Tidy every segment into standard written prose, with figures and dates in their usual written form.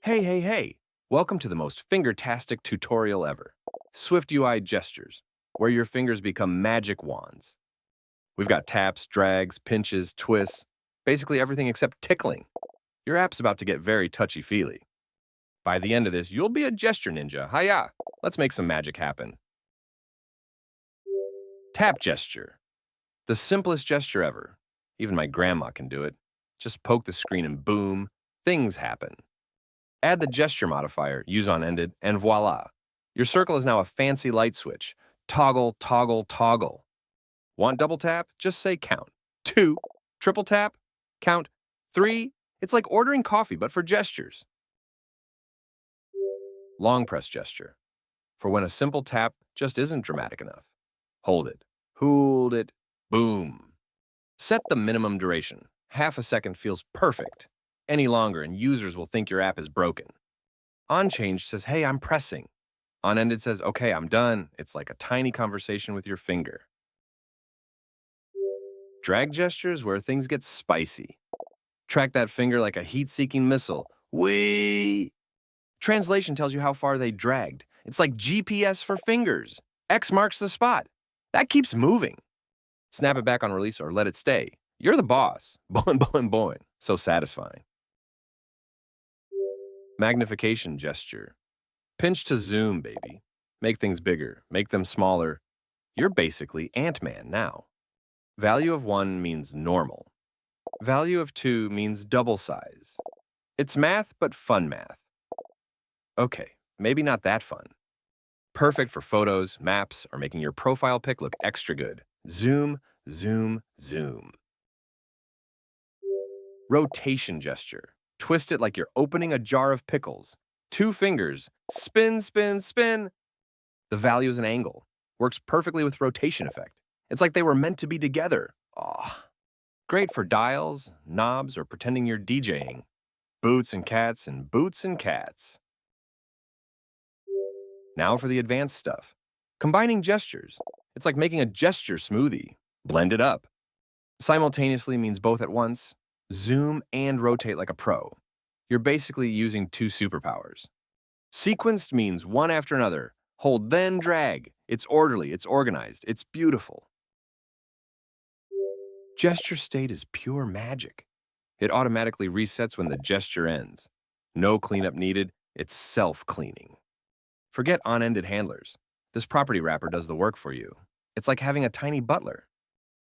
Hey! Welcome to the most fingertastic tutorial ever. SwiftUI gestures, where your fingers become magic wands. We've got taps, drags, pinches, twists, basically everything except tickling. Your app's about to get very touchy-feely. By the end of this, you'll be a gesture ninja. Hiya! Let's make some magic happen. Tap gesture. The simplest gesture ever. Even my grandma can do it. Just poke the screen and boom, things happen. Add the gesture modifier, use on ended, and voila. Your circle is now a fancy light switch. Toggle, toggle, toggle. Want double tap? Just say count. 2. Triple tap? Count. 3. It's like ordering coffee, but for gestures. Long press gesture. For when a simple tap just isn't dramatic enough. Hold it, boom. Set the minimum duration. Half a second feels perfect. Any longer and users will think your app is broken. On-change says, hey, I'm pressing. On-ended says, okay, I'm done. It's like a tiny conversation with your finger. Drag gestures where things get spicy. Track that finger like a heat-seeking missile. Whee! Translation tells you how far they dragged. It's like GPS for fingers. X marks the spot. That keeps moving. Snap it back on release or let it stay. You're the boss. Boing, boing, boing. So satisfying. Magnification gesture. Pinch to zoom, baby. Make things bigger. Make them smaller. You're basically Ant-Man now. Value of 1 means normal. Value of 2 means double size. It's math, but fun math. Okay, maybe not that fun. Perfect for photos, maps, or making your profile pic look extra good. Zoom, zoom, zoom. Rotation gesture. Twist it like you're opening a jar of pickles. 2 fingers. Spin, spin, spin. The value is an angle. Works perfectly with rotation effect. It's like they were meant to be together. Aw. Great for dials, knobs, or pretending you're DJing. Boots and cats and boots and cats. Now for the advanced stuff. Combining gestures. It's like making a gesture smoothie. Blend it up. Simultaneously means both at once. Zoom and rotate like a pro. You're basically using 2 superpowers. Sequenced means one after another. Hold, then drag. It's orderly, it's organized, it's beautiful. Gesture state is pure magic. It automatically resets when the gesture ends. No cleanup needed, it's self-cleaning. Forget on-ended handlers. This property wrapper does the work for you. It's like having a tiny butler.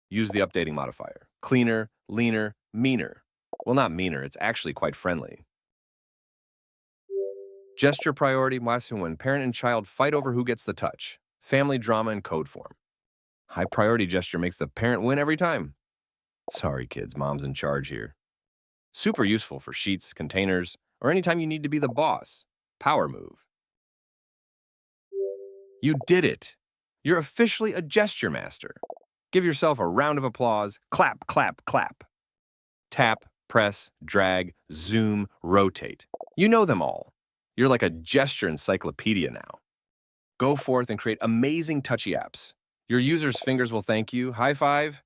Use the updating modifier. Cleaner, leaner, meaner. Well, not meaner, it's actually quite friendly. Gesture priority when parent and child fight over who gets the touch. Family drama in code form. High priority gesture makes the parent win every time. Sorry kids, mom's in charge here. Super useful for sheets, containers, or anytime you need to be the boss. Power move. You did it! You're officially a gesture master. Give yourself a round of applause. Clap, clap, clap. Tap, press, drag, zoom, rotate. You know them all. You're like a gesture encyclopedia now. Go forth and create amazing touchy apps. Your users' fingers will thank you. High five.